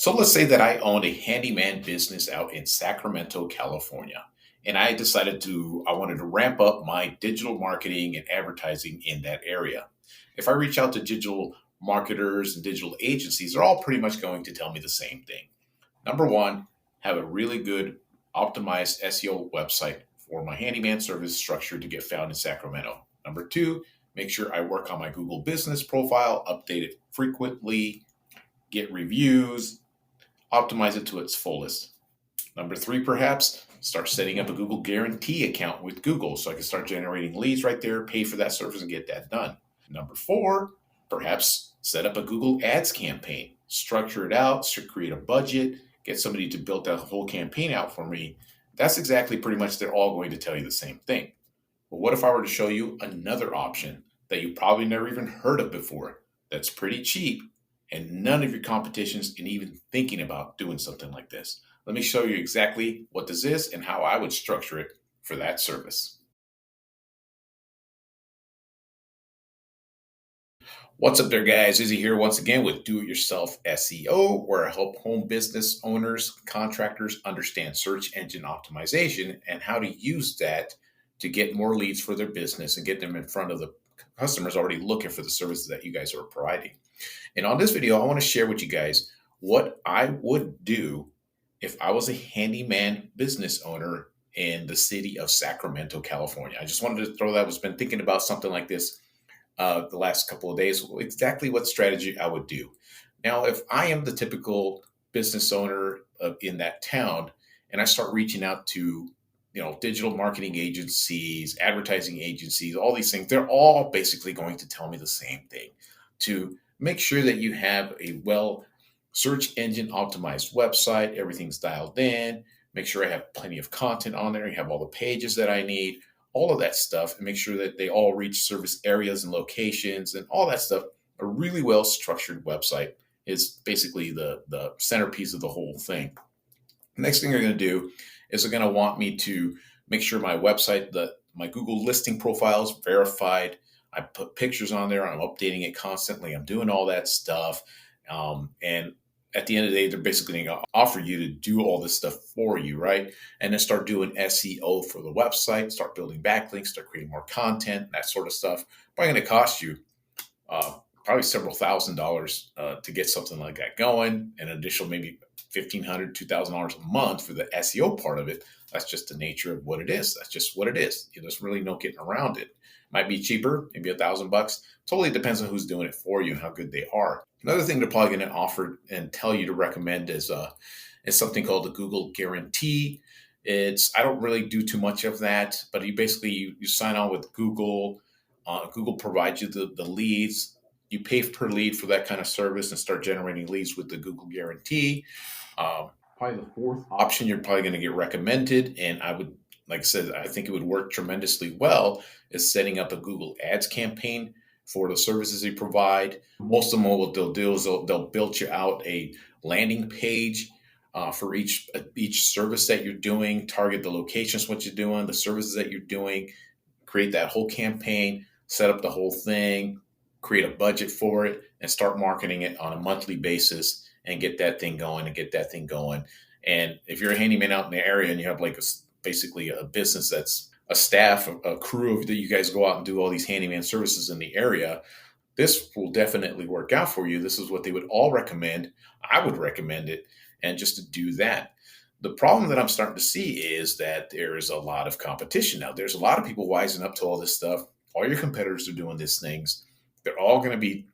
So let's say that I owned a handyman business out in Sacramento, California, and I wanted to ramp up my digital marketing and advertising in that area. If I reach out to digital marketers and digital agencies, they're all pretty much going to tell me the same thing. Number one, have a really good optimized SEO website for my handyman service structure to get found in Sacramento. Number two, make sure I work on my Google business profile, update it frequently, get reviews, optimize it to its fullest. Number three, perhaps start setting up a Google guarantee account with Google so I can start generating leads right there, pay for that service, and get that done. Number four, perhaps set up a Google Ads campaign, structure it out, create a budget, get somebody to build that whole campaign out for me. That's exactly pretty much they're all going to tell you the same thing. But what if I were to show you another option that you probably never even heard of before that's pretty cheap and none of your competitions can even thinking about doing something like this? Let me show you exactly what this is and how I would structure it for that service. What's up there, guys? Izzy here once again with Do It Yourself SEO, where I help home business owners, contractors understand search engine optimization and how to use that to get more leads for their business and get them in front of the customers already looking for the services that you guys are providing. And on this video, I want to share with you guys what I would do if I was a handyman business owner in the city of Sacramento, California. I just wanted to throw that. I've been thinking about something like this the last couple of days, exactly what strategy I would do. Now, if I am the typical business owner in that town and I start reaching out to digital marketing agencies, advertising agencies, all these things, they're all basically going to tell me the same thing: to make sure that you have a well search engine optimized website, everything's dialed in, make sure I have plenty of content on there, you have all the pages that I need, all of that stuff, and make sure that they all reach service areas and locations and all that stuff. A really well structured website is basically the centerpiece of the whole thing. Next thing they're going to do is they're going to want me to make sure my website, my Google listing profile is verified. I put pictures on there. I'm updating it constantly. I'm doing all that stuff. And at the end of the day, they're basically going to offer you to do all this stuff for you, right? And then start doing SEO for the website, start building backlinks, start creating more content, that sort of stuff. Probably going to cost you probably several $1,000s to get something like that going. An additional maybe $1,500, $2,000 a month for the SEO part of it. That's just the nature of what it is. That's just what it is. There's really no getting around it. Might be cheaper, maybe $1,000. Totally depends on who's doing it for you and how good they are. Another thing they're probably going to offer and tell you to recommend is something called the Google Guarantee. I don't really do too much of that, but you sign on with Google. Google provides you the leads. You pay per lead for that kind of service and start generating leads with the Google Guarantee. Probably the fourth option you're probably going to get recommended, and like I said, I think it would work tremendously well, is setting up a Google Ads campaign for the services they provide. Most of them, what they'll do is they'll build you out a landing page for each service that you're doing, target the locations, what you're doing, the services that you're doing, create that whole campaign, set up the whole thing, create a budget for it, and start marketing it on a monthly basis and get that thing going. And if you're a handyman out in the area and you have basically a business that's a staff, a crew that you guys go out and do all these handyman services in the area, this will definitely work out for you. This is what they would all recommend. I would recommend it, and just to do that. The problem that I'm starting to see is that there's a lot of competition now. There's a lot of people wising up to all this stuff. All your competitors are doing these things. They're all going to be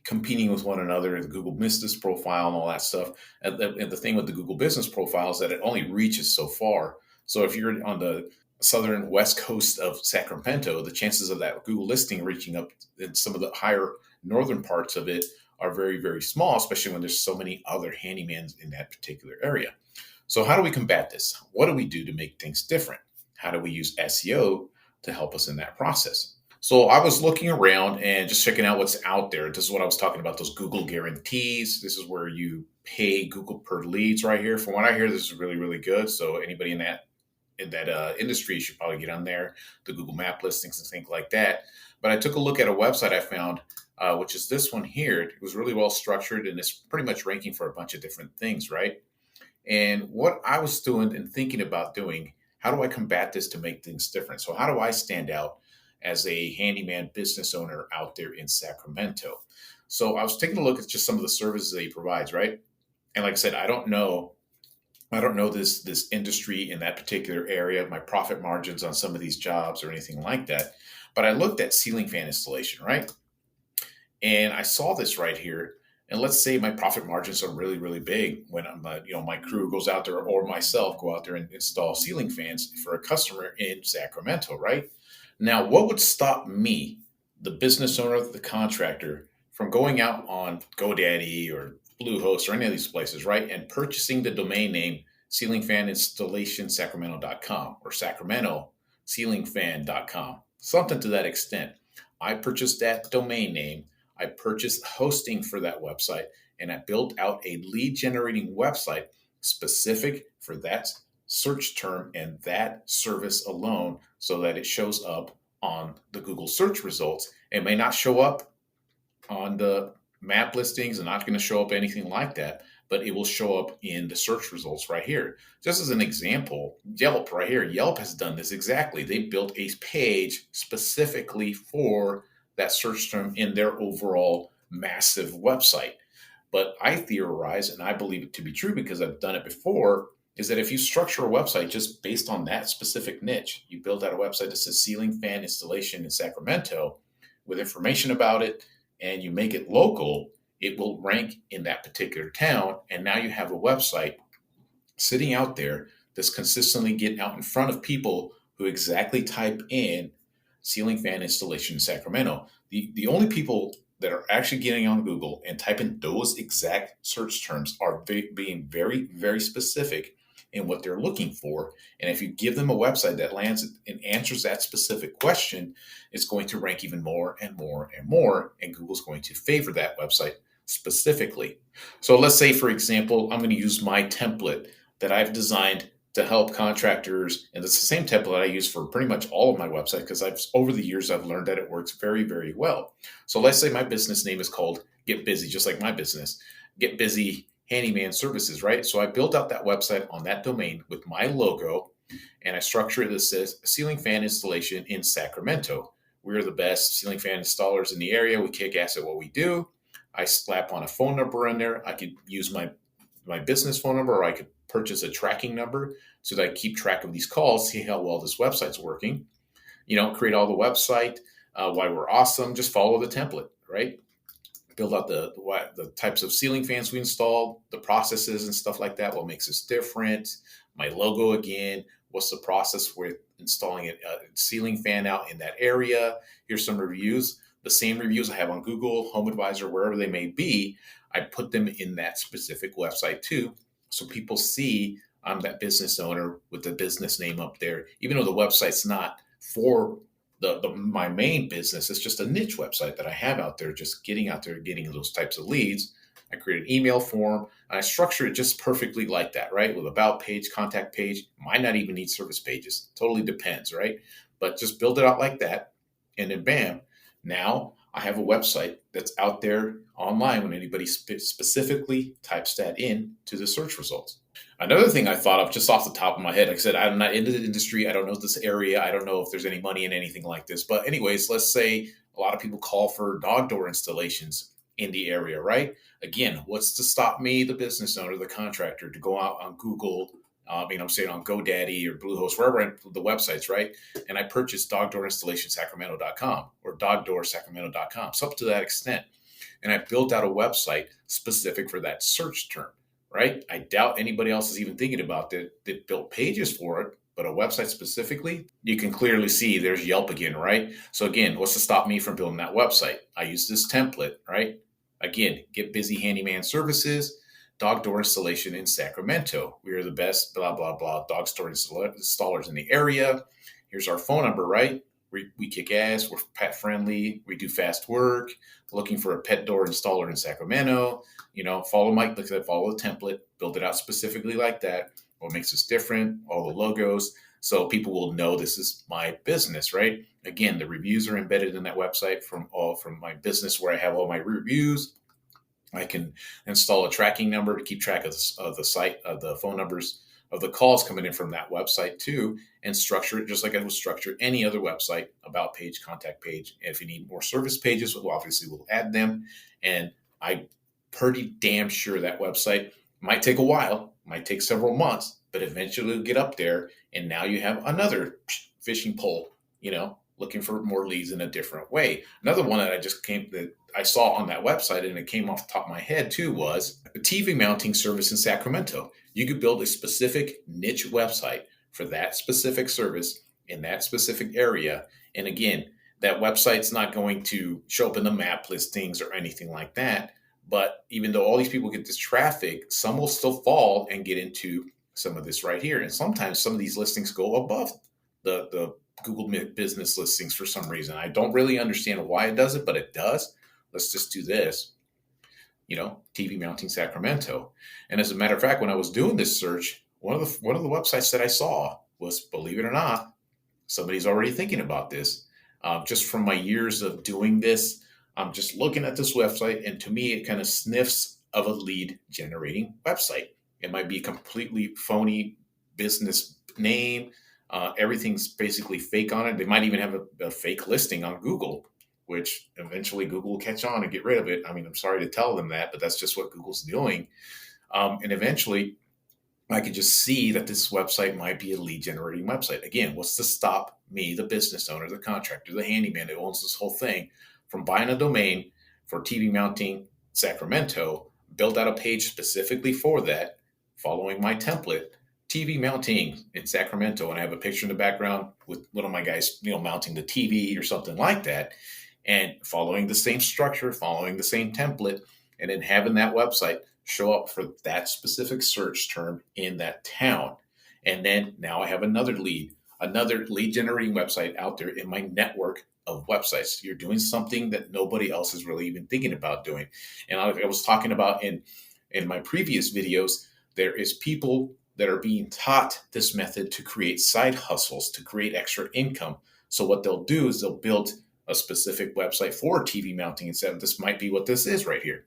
competing with one another, the Google Business Profile and all that stuff. And the thing with the Google Business Profile is that it only reaches so far. So if you're on the southern west coast of Sacramento, the chances of that Google listing reaching up in some of the higher northern parts of it are very, very small, especially when there's so many other handymans in that particular area. So how do we combat this? What do we do to make things different? How do we use SEO to help us in that process? So I was looking around and just checking out what's out there. This is what I was talking about, those Google guarantees. This is where you pay Google per leads right here. From what I hear, this is really, really good. So anybody in that industry should probably get on there, the Google map listings and things like that. But I took a look at a website I found which is this one here. It was really well structured and it's pretty much ranking for a bunch of different things, right? And what I was doing and thinking about doing, how do I combat this to make things different? So, how do I stand out as a handyman business owner out there in Sacramento? So, I was taking a look at just some of the services that he provides, right? And like I said, I don't know this industry in that particular area, my profit margins on some of these jobs or anything like that. But I looked at ceiling fan installation, right? And I saw this right here. And let's say my profit margins are really, really big when my crew goes out there or myself go out there and install ceiling fans for a customer in Sacramento, right? Now, what would stop me, the business owner, the contractor, from going out on GoDaddy or Bluehost or any of these places, right, and purchasing the domain name ceilingfaninstallationsacramento.com or sacramentoceilingfan.com, something to that extent. I purchased that domain name. I purchased hosting for that website, and I built out a lead generating website specific for that search term and that service alone so that it shows up on the Google search results. It may not show up on the map listings and not going to show up anything like that, but it will show up in the search results right here. Just as an example, Yelp right here, Yelp has done this exactly. They built a page specifically for that search term in their overall massive website. But I theorize, and I believe it to be true because I've done it before, is that if you structure a website just based on that specific niche, you build out a website that says ceiling fan installation in Sacramento with information about it, and you make it local, it will rank in that particular town. And now you have a website sitting out there that's consistently getting out in front of people who exactly type in ceiling fan installation in Sacramento. The only people that are actually getting on Google and typing those exact search terms are being very, very specific in what they're looking for. And if you give them a website that lands and answers that specific question, it's going to rank even more and more and more. And Google's going to favor that website specifically. So let's say, for example, I'm going to use my template that I've designed to help contractors. And it's the same template I use for pretty much all of my websites because over the years, I've learned that it works very, very well. So let's say my business name is called Get Busy, just like my business, Get Busy Handyman Services, right? So I built out that website on that domain with my logo, and I structure it as says ceiling fan installation in Sacramento. We're the best ceiling fan installers in the area. We kick ass at what we do. I slap on a phone number in there. I could use my business phone number, or I could purchase a tracking number so that I keep track of these calls, see how well this website's working. Create all the website, why we're awesome. Just follow the template, right? Build out the types of ceiling fans we install, the processes and stuff like that. What makes us different? My logo again. What's the process with installing a ceiling fan out in that area? Here's some reviews. The same reviews I have on Google, Home Advisor, wherever they may be, I put them in that specific website too. So people see I'm that business owner with the business name up there, even though the website's not for my main business. It's just a niche website that I have out there, just getting out there, getting those types of leads. I create an email form and I structure it just perfectly like that, right? With about page, contact page, might not even need service pages. Totally depends, right? But just build it out like that. And then bam, now I have a website that's out there online when anybody specifically types that in to the search results. Another thing I thought of just off the top of my head, like I said, I'm not into the industry. I don't know this area. I don't know if there's any money in anything like this. But anyways, let's say a lot of people call for dog door installations in the area, right? Again, what's to stop me, the business owner, the contractor, to go out on Google, I'm saying on GoDaddy or Bluehost, wherever the websites, right? And I purchased dogdoorinstallationsacramento.com or dogdoorsacramento.com, something to that extent. And I built out a website specific for that search term, right? I doubt anybody else is even thinking about that. They built pages for it, but a website specifically, you can clearly see there's Yelp again, right? So again, what's to stop me from building that website? I use this template, right? Again, Get Busy Handyman Services, dog door installation in Sacramento. We are the best, blah, blah, blah, dog store installers in the area. Here's our phone number, right? We kick ass. We're pet friendly. We do fast work. Looking for a pet door installer in Sacramento. Follow the template, build it out specifically like that. What makes us different, all the logos, So people will know this is my business, right? Again, the reviews are embedded in that website from my business where I have all my reviews. I can install a tracking number to keep track of the site, of the phone numbers of the calls coming in from that website too, and structure it just like I would structure any other website, about page, contact page. If you need more service pages, well, obviously we'll add them. And I'm pretty damn sure that website might take a while, might take several months, but eventually it'll get up there. And now you have another fishing pole, looking for more leads in a different way. Another one that I saw on that website, and it came off the top of my head too, was a TV mounting service in Sacramento. You could build a specific niche website for that specific service in that specific area. And again, that website's not going to show up in the map listings or anything like that. But even though all these people get this traffic, some will still fall and get into some of this right here. And sometimes some of these listings go above the Google business listings for some reason. I don't really understand why it does it, but it does. Let's just do this, TV mounting Sacramento. And as a matter of fact, when I was doing this search, one of the websites that I saw was, believe it or not, somebody's already thinking about this. Just from my years of doing this, I'm just looking at this website, and to me, it kind of sniffs of a lead generating website. It might be a completely phony business name. Everything's basically fake on it. They might even have a fake listing on Google, which eventually Google will catch on and get rid of it. I mean, I'm sorry to tell them that, but that's just what Google's doing. And eventually, I could just see that this website might be a lead generating website. Again, what's to stop me, the business owner, the contractor, the handyman that owns this whole thing, from buying a domain for TV mounting Sacramento, build out a page specifically for that, following my template, TV mounting in Sacramento, and I have a picture in the background with one of my guys, mounting the TV or something like that, and following the same structure, following the same template, and then having that website show up for that specific search term in that town. And then now I have another lead generating website out there in my network of websites. You're doing something that nobody else is really even thinking about doing. And I was talking about in my previous videos, there is people that are being taught this method to create side hustles, to create extra income. So what they'll do is they'll build a specific website for TV mounting and say, this might be what this is right here.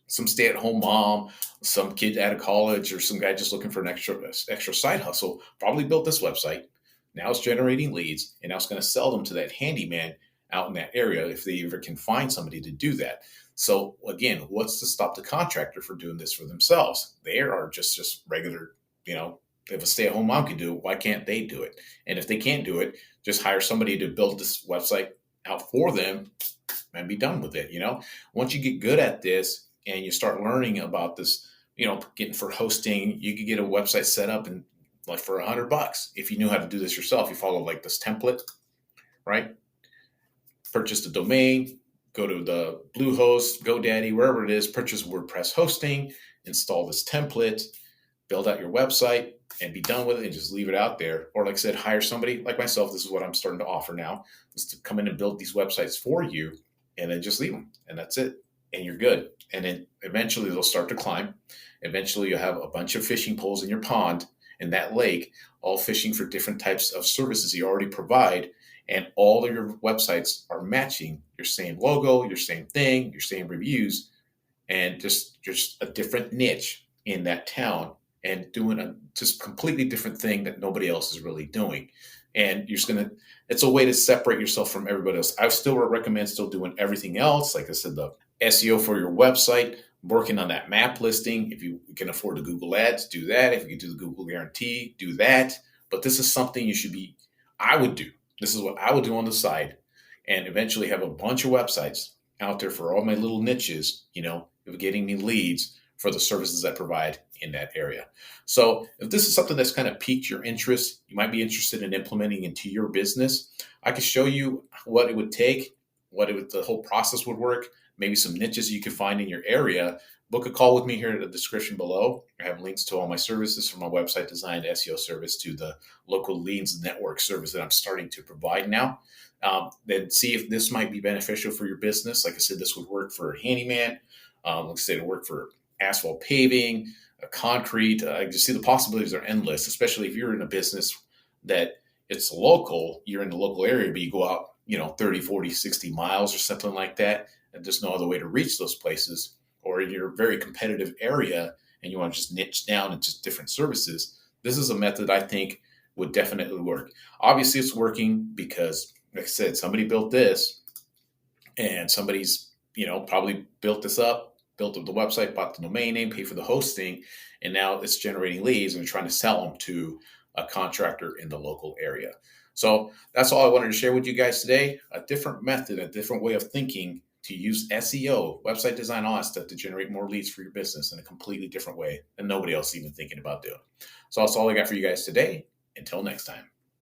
Some stay-at-home mom, some kid out of college, or some guy just looking for an extra side hustle probably built this website. Now it's generating leads, and now it's going to sell them to that handyman out in that area if they ever can find somebody to do that. So again, what's to stop the contractor from doing this for themselves? They are just regular, if a stay-at-home mom can do it, why can't they do it? And if they can't do it, just hire somebody to build this website out for them and be done with it. Once you get good at this and you start learning about this, getting for hosting, you could get a website set up and like for $100 if you knew how to do this yourself. You follow like this template, right? Purchase the domain, go to the Bluehost, GoDaddy, wherever it is, purchase WordPress hosting, install this template, build out your website, and be done with it and just leave it out there. Or like I said, hire somebody like myself. This is what I'm starting to offer now, is to come in and build these websites for you and then just leave them. And that's it. And you're good. And then eventually they'll start to climb. Eventually you'll have a bunch of fishing poles in your pond, in that lake, all fishing for different types of services you already provide. And all of your websites are matching your same logo, your same thing, your same reviews, and just a different niche in that town, and doing a just completely different thing that nobody else is really doing. And it's a way to separate yourself from everybody else. I still recommend still doing everything else. Like I said, the SEO for your website, working on that map listing. If you can afford the Google ads, do that. If you can do the Google guarantee, do that. But this is something I would do. This is what I would do on the side, and eventually have a bunch of websites out there for all my little niches, of getting me leads for the services I provide in that area. So if this is something that's kind of piqued your interest, you might be interested in implementing into your business, I could show you what it would take, the whole process would work, maybe some niches you could find in your area. Book a call with me here in the description below. I have links to all my services, from my website design to SEO service to the local leads network service that I'm starting to provide now. Then see if this might be beneficial for your business. Like I said, this would work for a handyman. Like I said, it would work for asphalt paving, concrete. I just see the possibilities are endless, especially if you're in a business that it's local, you're in the local area, but you go out, 30, 40, 60 miles or something like that, and there's no other way to reach those places, or you're a very competitive area and you want to just niche down into different services, this is a method I think would definitely work. Obviously, it's working because, like I said, somebody built this and somebody's, probably built up the website, bought the domain name, paid for the hosting, and now it's generating leads and they're trying to sell them to a contractor in the local area. So that's all I wanted to share with you guys today. A different method, a different way of thinking to use SEO, website design, all that stuff to generate more leads for your business in a completely different way that nobody else is even thinking about doing. So that's all I got for you guys today. Until next time.